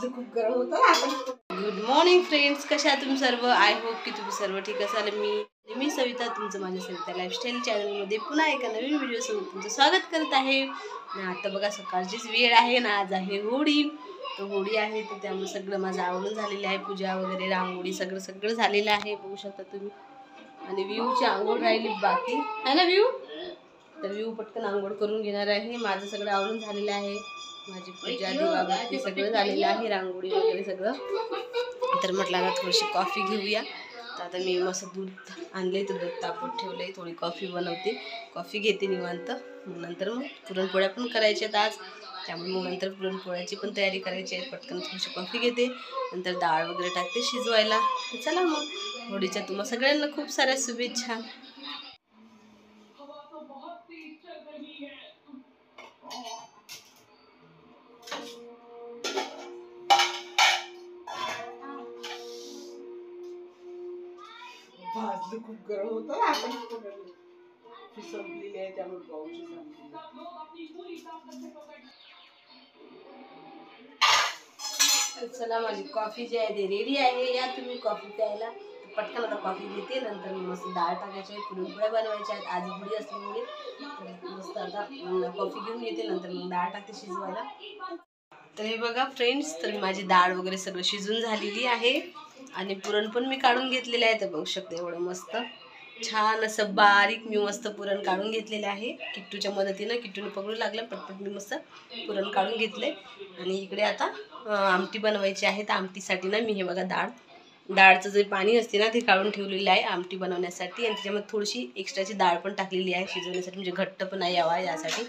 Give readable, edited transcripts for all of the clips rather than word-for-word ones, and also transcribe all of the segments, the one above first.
खूप गरम होतं. गुड मॉर्निंग फ्रेंड्स, कशा आहात तुम्ही सर्व? आय होप की तुम्ही सर्व ठीक असाल. मी सविता, तुमचं माझ्या सविता लाईफस्टाईल चॅनलमध्ये पुन्हा एका नवीन व्हिडिओसोबत तुमचं स्वागत करत आहे. आता बघा सकाळचीच वेळ आहे ना, आज आहे होळी. तर होळी आहे तर त्यामुळे सगळं माझं आवडून झालेलं आहे. पूजा वगैरे, रांगोळी सगळं झालेलं आहे, बघू शकता तुम्ही. आणि व्ह्यूची आंघोळ राहिली बाकी आहे ना व्ह्यू. तर व्ह्यू पटकन आंघोळ करून घेणार आहे. माझं सगळं आवडून झालेलं आहे. माझी पूजा दिवाबत्ती सगळं झालेलं आहे, रांगोळी वगैरे सगळं. तर म्हटलं आता थोडीशी कॉफी घेऊया. तर आता मी मस्त दूध आणले, तर दूध तापत ठेवले, थोडी कॉफी बनवते, कॉफी घेते निवांत. नंतर मग पुरणपोळ्या पण करायच्या आहेत आज, त्यामुळे मग नंतर पुरणपोळ्याची पण तयारी करायची आहे. पटकन थोडीशी कॉफी घेते, नंतर डाळ वगैरे टाकते शिजवायला. तर चला मग, होळीच्या तुम्हा सगळ्यांना खूप साऱ्या शुभेच्छा. भाजलं खूप गरम होतं ना, आपण संपलेली आहे त्यामुळे पाऊस चला, माझी कॉफी जी आहे ते रेडी आहे. या तुम्ही कॉफी प्यायला. पटकन आता कॉफी घेते, नंतर मस्त डाळ टाकायची आहे, पुरणपोळ्या बनवायच्या आहेत. आज होळी असल्यामुळे मस्त आता कॉफी घेऊन येते, नंतर मग डाळ टाकते शिजवायला. तर हे बघा फ्रेंड्स, तर माझी डाळ वगैरे सगळं शिजून झालेली आहे आणि पुरण पण मी काढून घेतलेलं आहे. तर बघू शकते एवढं मस्त छान असं बारीक मी मस्त पुरण काढून घेतलेलं आहे. किट्टूच्या मदतीनं, किट्टूने पकडू लागलं, पटपट मी मस्त पुरण काढून घेतले. आणि इकडे आता आमटी बनवायची आहे. तर आमटीसाठी ना मी हे बघा डाळचं जे पाणी असते ना ते काढून ठेवलेलं आहे आमटी बनवण्यासाठी. आणि त्याच्यामध्ये थोडीशी एक्स्ट्राची डाळ पण टाकलेली आहे शिजवण्यासाठी, म्हणजे घट्ट पण नाही यावा यासाठी.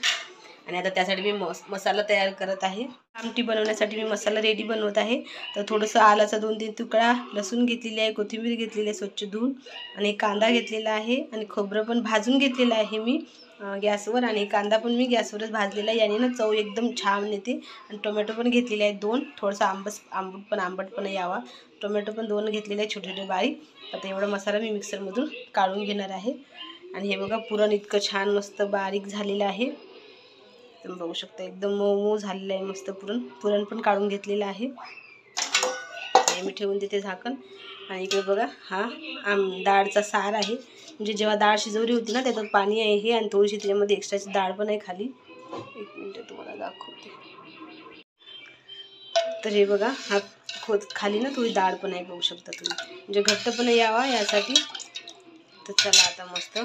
आणि आता त्यासाठी मी मसाला तयार करत आहे. आमटी बनवण्यासाठी मी मसाला रेडी बनवत आहे. तर थोडंसं आलाचा 2-3 तुकडा, लसूण घेतलेली आहे, कोथिंबीर घेतलेली आहे स्वच्छ धुवून, आणि कांदा घेतलेला आहे, आणि खोबरं पण भाजून घेतलेलं आहे मी गॅसवर. आणि कांदा पण मी गॅसवरच भाजलेला आहे, याने ना चव एकदम छान येते. आणि टोमॅटो पण घेतलेले आहे 2, थोडंसं आंबट पण यावा. टोमॅटो पण 2 घेतलेले आहे छोटे छोटे बारीक. आता एवढा मसाला मी मिक्सरमधून काढून घेणार आहे. आणि हे बघा पुरण इतकं छान मस्त बारीक झालेलं आहे. तुम्ही बघू शकता एकदम मऊ मऊ झालेलं आहे मस्त पुरण पण काढून घेतलेलं आहे. हे मी ठेवून देते झाकण. आणि इकडे बघा हा डाळचा सार आहे, म्हणजे जेव्हा डाळ शिजवली होती ना त्याच्यात पाणी आहे हे, आणि थोडीशी त्याच्यामध्ये एक्स्ट्राची डाळ पण आहे खाली. 1 मिनिट तुम्हाला दाखवते. तर हे बघा हा खाली ना थोडी डाळ पण आहे, बघू शकता तुम्ही, म्हणजे घट्टपणा यावा यासाठी. तर चला आता मस्त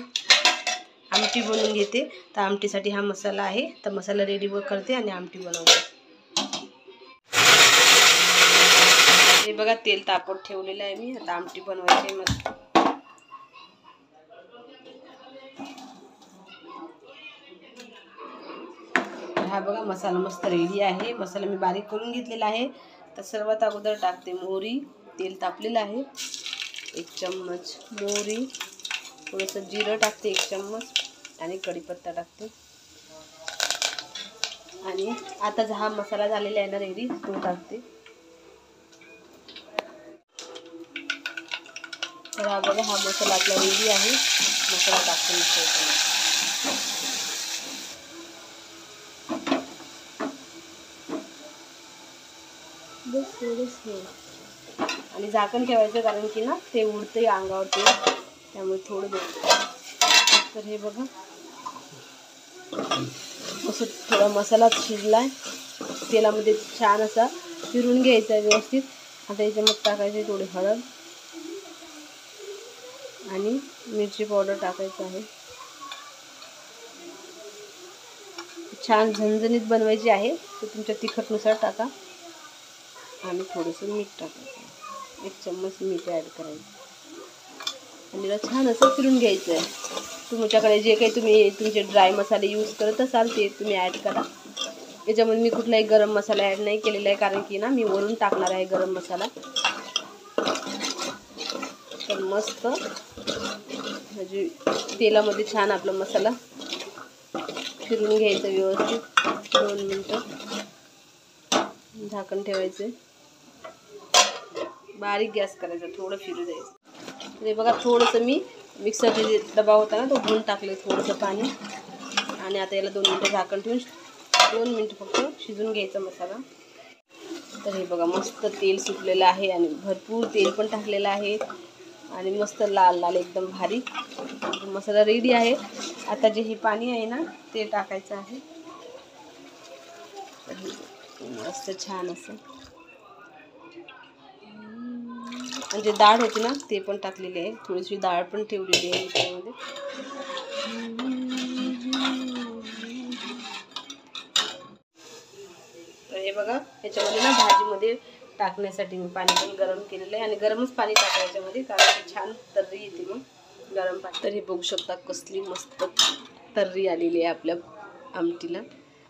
आमटी बनवून घेते. तर आमटीसाठी हा मसाला आहे, तर मसाला रेडी करते आणि आमटी बनवते. हे बघा तेल तापत ठेवलेलं आहे मी, आता आमटी बनवायची मस्त. हा बघा मसाला मस्त रेडी आहे. मसाला मी बारीक करून घेतलेला आहे. तर सर्वात अगोदर टाकते मोहरी. तेल तापलेलं आहे, 1 चम्मच मोहरी, थोडंसं जिरं टाकते 1 चम्मच, आणि कढीपत्ता टाकते. आणि आता हा मसाला झालेला आहे ना रेडी, तो टाकते. तर हा बघा हा मसाला आपला रेडी आहे. मसाला टाकते मी आणि झाकण ठेवायचं, कारण की ना ते उडते अंगावरती, त्यामुळे थोडं देते. तर हे बघा असं थोडा मसाला शिजलाय, तेलामध्ये छान असा फिरून घ्यायचा आहे व्यवस्थित. आता याच्यामध्ये टाकायचे थोडी हळद आणि मिरची पावडर टाकायचं आहे. छान झणझणीत बनवायची आहे, तर तुमच्या तिखटनुसार टाका. आणि थोडंसं मीठ टाकायचं, 1 चम्मच मीठ ॲड करायचं, आणि त्याला छान असं फिरून घ्यायचं आहे. तुमच्याकडे जे काही तुम्ही तुमचे ड्राय मसाले यूज करत असाल ते तुम्ही ॲड करा. याच्यामध्ये मी कुठलाही गरम मसाला ॲड नाही केलेला आहे, कारण की ना मी वरून टाकणार आहे गरम मसाला. तर मस्त म्हणजे तेलामध्ये छान आपला मसाला फिरून घ्यायचा व्यवस्थित. 2 मिनटं झाकण ठेवायचं, बारीक गॅस करायचा, थोडं फिरू द्यायचं. हे बघा थोडंसं मी मिक्सरचा जे डबा होता ना तो धुवून टाकले थोडंसं पाणी आणि आता याला 2 मिनिटं झाकण ठेवून 2 मिनिटं फक्त शिजून घ्यायचा मसाला. तर हे बघा मस्त तेल सुटलेलं आहे आणि भरपूर तेल पण टाकलेलं आहे आणि मस्त लाल लाल एकदम भारी मसाला रेडी आहे. आता जे हे पाणी आहे ना ते टाकायचं आहे. मस्त छान असं म्हणजे डाळ होती ना ते पण टाकलेली आहे. थोडीशी डाळ पण ठेवलेली आहे त्यामध्ये. तर हे बघा ह्याच्यामध्ये ना भाजीमध्ये टाकण्यासाठी मी पाणी पण गरम केलेलं आहे आणि गरमच पाणी टाकायचं याच्यामध्ये कारण की छान तर्री येते मग गरम पाणी. तर हे बघू शकता कसली मस्त तर्री आलेली आहे आपल्या आमटीला.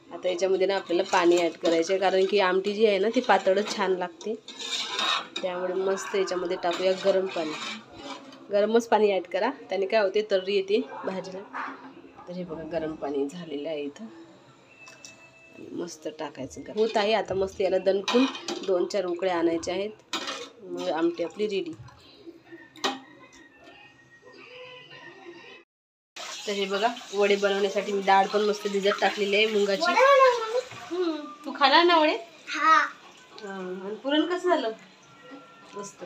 आता याच्यामध्ये ना आपल्याला पाणी ॲड करायचं आहे कारण की आमटी जी आहे ना ती पातळच छान लागते. त्यामुळे मस्त याच्यामध्ये टाकूया गरम पाणी. गरमच पाणी ॲड करा त्याने काय होते तर्री येते भाजीला. तर हे बघा गरम पाणी झालेलं आहे इथं आणि मस्त टाकायचं होत आहे. आता मस्त याला दणकून 2-4 उकळ्या आणायच्या आहेत मग आमटी आपली रेडी. तर हे बघा वडे बनवण्यासाठी मी डाळ पण मस्त भिजत टाकलेली आहे मुंगाची. तू खाणार ना वडे? आणि पुरण कसं झालं? मस्त.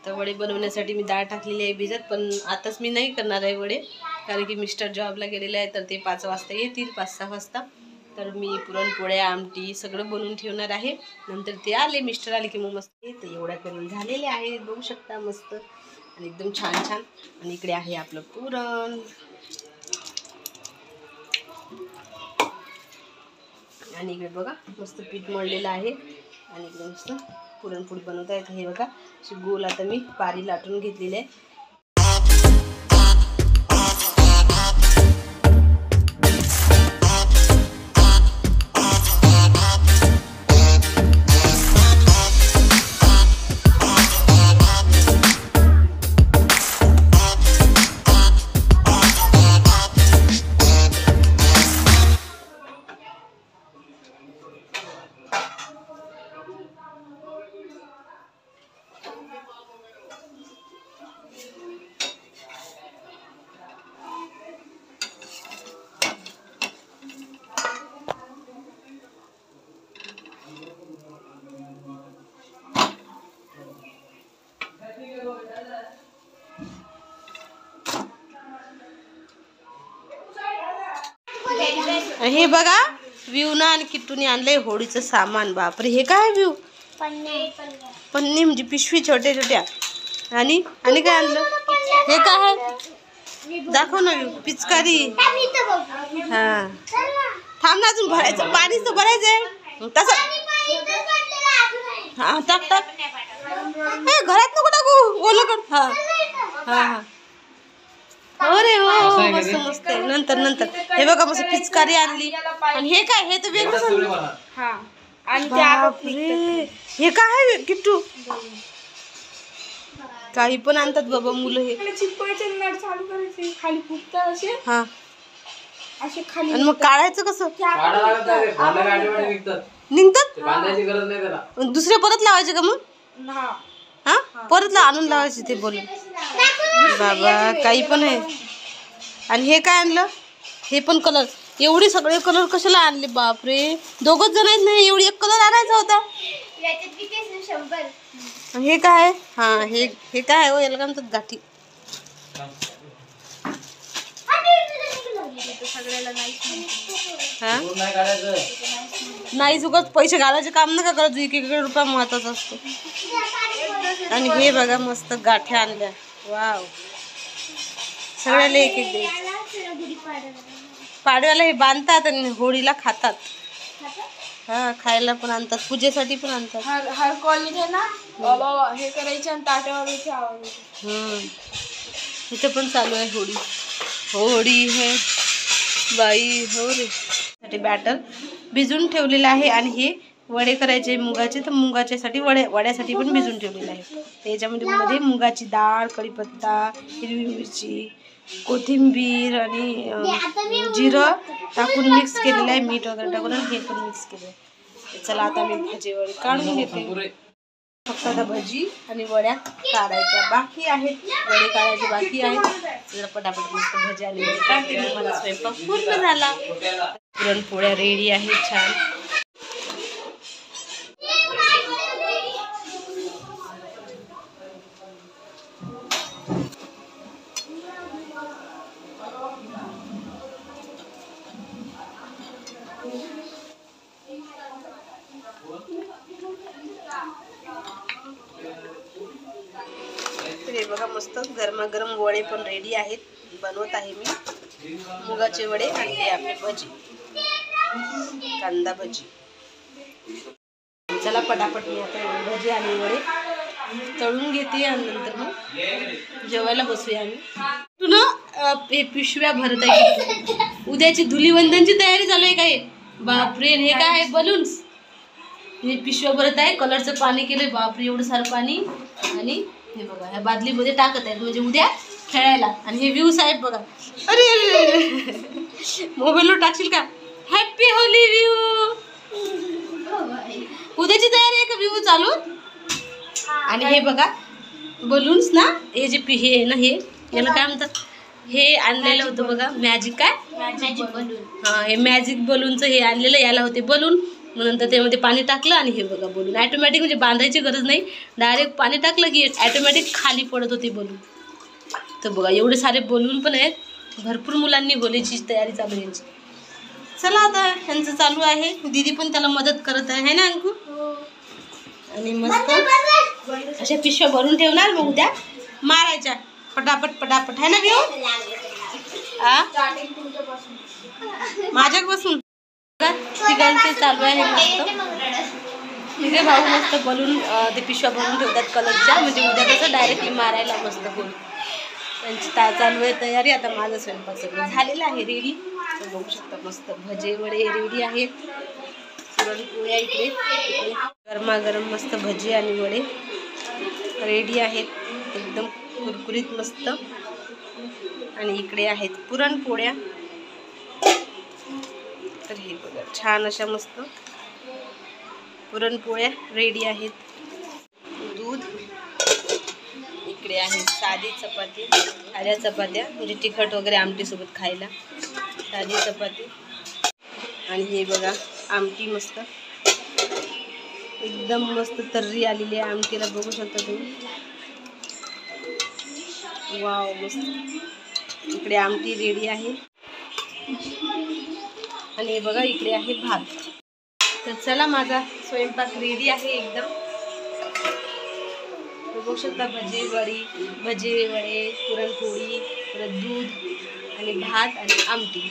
तर वडे बनवण्यासाठी मी डाळ टाकलेली आहे भिजत पण आताच मी नाही करणार आहे वडे कारण की मिस्टर जॉबला गेलेले आहे तर ते 5 वाजता येतील 5-6 वाजता. तर मी पुरणपोळ्या आमटी सगळं बनवून ठेवणार आहे. नंतर ते आले मिस्टर आले की मग मस्त ते एवढ्या करून झालेले आहे बघू शकता मस्त आणि एकदम छान छान. आणि इकडे आहे आपलं पुरण आणि इकडे बघा मस्त पीठ मळलेलं आहे आणि इकडे मस्त पुरणपोळी बनवता येते. हे बघा अशी गोल आता मी पारी लाटून घेतलेली आहे. हे बघा विवना आणि किट्टूने आणलंय होळीचं सामान. बापरे हे काय विव? पन्नी म्हणजे पिशवी छोट्या छोट्या. आणि काय आणलं? हे काय आहे दाखव ना विव. पिचकारी. हा थांब ना अजून भरायचं पाणी तर भरायचंय तसं. हा टाक टाक. घरात नको टाकू ओलं कर. हा हा हा अरे हो मस्त मस्त आहे. नंतर नंतर हे बघा मस्त पिचकारी आणली. आणि हे काय हे तर वेगळं. हे काय आहे किट्टू? काही पण आणतात बाबा मुलं. हे हा आणि मग काढायचं कसं? निघतात दुसरे परत लावायचे का मग? हा परत आणून लावायचे ते बोलून. बाबा काही पण आहे. आणि हे काय आणलं? हे पण कलर. एवढे सगळे कलर कशाला आणले? बापरे 2च जण आहेत ना एवढी एक कलर आणायचा होता. हे काय? हा हे काय हो याला काय म्हणतात गाठी. नाही चुकत पैसे घालायचे काम नका करत. 1-1 रुपया महत्वाचा असतो. आणि हे बघा मस्त गाठ्या आणल्या. वाव सगळ्याला एक एक द्यायचं. पाडव्याला हे बांधतात आणि होळीला खातात. हा खायला पण आणतात पूजेसाठी पण आणतात. हर कॉलनीत आहे ना बाबा हे करायचे आणि ताट्यावर इथे पण चालू आहे होळी. होळी है बाई हो रे. साठी बॅटर भिजून ठेवलेलं आहे आणि हे वडे करायचे मुगाचे. तर मुगाच्यासाठी वड्यासाठी पण भिजून ठेवलेलं आहे. त्याच्यामध्ये मुगाची डाळ कढीपत्ता हिरवी मिरची कोथिंबीर आणि जिरं टाकून मिक्स केलेलं आहे. मीठ वगैरे टाकून हे पण मिक्स केलं आहे. चला आता मी भाजी वगैरे काढून घेते. फक्त आता भजी आणि वड्या काढायच्या बाकी आहेत. वडे काढायचे बाकी आहेत. जरा पटापट मस्त भजी आणि वडे काढते. मला स्वयंपाक पूर्ण झाला. पुरणपोळ्या रेडी आहेत छान. हे बघा मस्त गरमागरम वडे पण रेडी आहेत. बनवत आहे मी मुगाचे वडे आणि हे आपले भजी, कांदा भजी. चला पटापट मी आता भजी आणि वडे तळून घेते आणि नंतर मग जेवायला बसूया आम्ही. तू ना हे पिशव्या भरत आहे. उद्याची धुलीवंदनची तयारी चालू आहे काय? बापरे, हे काय आहे? बलून्स. हे पिशव्या भरत आहे. कलरचं पाणी केलंय. बापरे, एवढं सारं पाणी. आणि हे बघा ह्या बादलीमध्ये टाकत आहेत म्हणजे उद्या खेळायला. आणि हे व्ह्यू साहेब बघा. अरे मोबाईलवर टाकशील का? Happy Holy view. उद्याची तयारी आहे का व्ह्यू चालू? आणि हे बघा बलून्स ना, हे जे हे आहे ना, हे याला काय म्हणतात? हे आणलेलं होतं बघा मॅजिक. काय मॅजिक बलून? हां, हे मॅजिक बलूनचं हे आणलेलं. याला होते बलून, मग नंतर त्यामध्ये पाणी टाकलं आणि हे बघा बलून ॲटोमॅटिक, म्हणजे बांधायची गरज नाही. डायरेक्ट पाणी टाकलं की ॲटोमॅटिक खाली पडत होते बलून. तर बघा एवढे सारे बलून पण आहेत. भरपूर मुलांनी होलीची तयारी चालू आहे यांची. चला आता यांचं चालू आहे. दीदी पण त्याला मदत करत आहे ना अंकू? आणि मस्त अशा पिशव्या भरून ठेवणार. मग उद्या मारायच्या पटापट पटापट, आहे ना घेऊ? माझ्यापासून तिघांचे चालू आहे मस्त. तिघे भाऊ मस्त बलून ते पिशव्या भरून ठेवतात कलरच्या, म्हणजे उद्या कसं डायरेक्टली मारायला मस्त होईल. त्यांची चालू आहे तयारी. आता माझा स्वयंपाक सगळं झालेला आहे रेडी. तर बघू शकता मस्त भजे वडे रेडी आहेत. पुरणपोळ्या इकडे गरमागरम मस्त भजी आणि वडे रेडी आहेत. एकदम कुरकुरीत मस्त. आणि इकडे आहेत पुरणपोळ्या. तर हे बघा छान अशा मस्त पुरणपोळ्या रेडी आहेत. दूध इकडे आहे. साधी चपाती, साध्या चपात्या म्हणजे तिखट वगैरे आमटीसोबत खायला साधी चपाती. आणि हे बघा आमटी मस्त एकदम मस्त तर्री आलेली आहे आमटीला. बघू शकता तुम्ही. वाव मस्त. इकडे आमटी रेडी आहे. आणि हे बघा इकडे आहे भात. तर चला माझा स्वयंपाक रेडी आहे एकदम. बघू शकता भजी वडे पुरणपोळी, परत दूध आणि भात आणि आमटी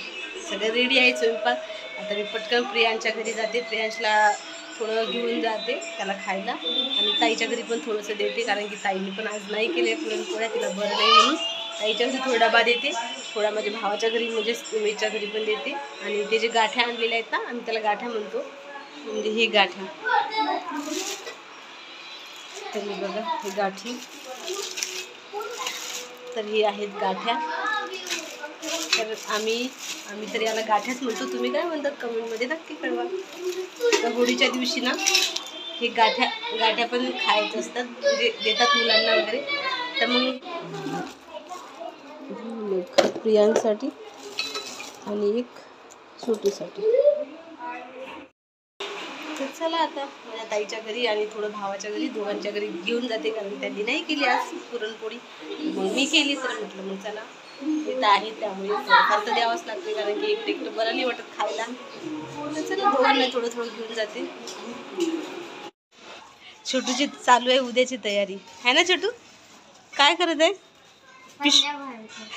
सगळं रेडी आहे स्वयंपाक. आता मी पटकन प्रियांच्या घरी जाते. प्रियांशला थोडं घेऊन जाते त्याला खायला. आणि ताईच्या घरी पण थोडंसं देते, कारण की ताईने पण आज नाही केले पुरणपोळ्या, तिला बरं नाही म्हणून. ताईच्या घरी थोडा डबा देते, थोडा माझ्या भावाच्या घरी म्हणजे उमेशच्या घरी पण देते. आणि ते जे गाठ्या आणलेल्या आहेत ना, आम्ही त्याला गाठ्या म्हणतो, म्हणजे हे गाठ्या. तर हे बघा हे गाठी. तर हे आहेत गाठ्या. तर आम्ही तर याला गाठ्याच म्हणतो. तुम्ही काय म्हणतात कमेंटमध्ये नक्की कळवा. तर होळीच्या दिवशी ना हे गाठ्या पण खायचं असतात, म्हणजे देतात मुलांना वगैरे. तर मग प्रियांसाठी आणि एक छोटीसाठी. तर चला आता माझ्या ताईच्या घरी आणि थोडं भावाच्या घरी, दोघांच्या घरी घेऊन जाते, कारण त्यांनी नाही केली आज पुरणपोळी. मग मी केली. तर म्हटलं मग चला इथं आहे त्यामुळे खर्च द्यावाच लागते, कारण की एकटं बरं नाही वाटत खायला. तर चला दोघांना थोडं घेऊन जाते. छोटूची चालू आहे उद्याची तयारी, आहे ना छोटू? काय करत आहे?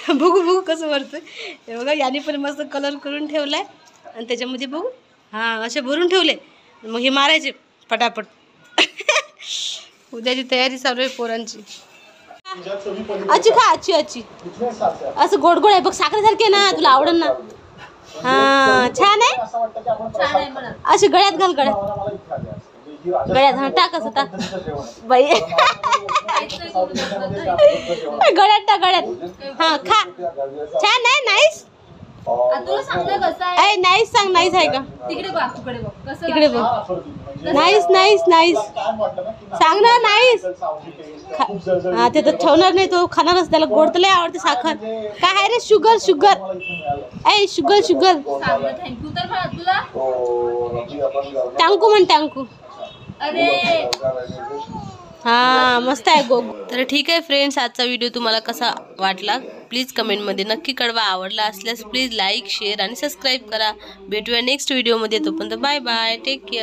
बघू कसं भरतोय. हे बघा याने पण मस्त कलर करून ठेवलाय आणि त्याच्यामध्ये बघू हां असे भरून ठेवले. मग हे मारायचे पटापट. उद्याची तयारी चालू आहे पोरांची. आची खा आची असं गोड गोड आहे बघ, साखरेसारखे ना, तुला आवडन ना. हां छान आहे. अशी गळ्यात घाल, गळ्यात हां टाक, असं टाक बाई. गळ्यात टाक, गळ्यात. हां खा. छान आहे, नाईस. तुला सांगलं कसं आहे ए नाईस सांग, नाईस आहे का? तिकडे बघ तिकडे बघ कसं तिकडे बघ. नाईस नाईस नाईस सांग ना, नाईस. हा ते तर ठेवणार नाही, तो खाणारच. त्याला गोड तर लय आवडते, साखर. काय आहे रे? Sugar sugar. ए शुगर शुगर. सांगलं थँक्यू तर म्हणा तुला. टांकू म्हण, टांकू. अरे हा मस्त आहे गो. तर ठीक आहे फ्रेंड्स, आजचा व्हिडिओ तुम्हाला कसा वाटला प्लीज कमेंटमध्ये नक्की कळवा. आवडला असल्यास प्लीज लाईक शेअर आणि सबस्क्राईब करा. भेटूया नेक्स्ट व्हिडिओमध्ये. तोपर्यंत बाय बाय, टेक केअर.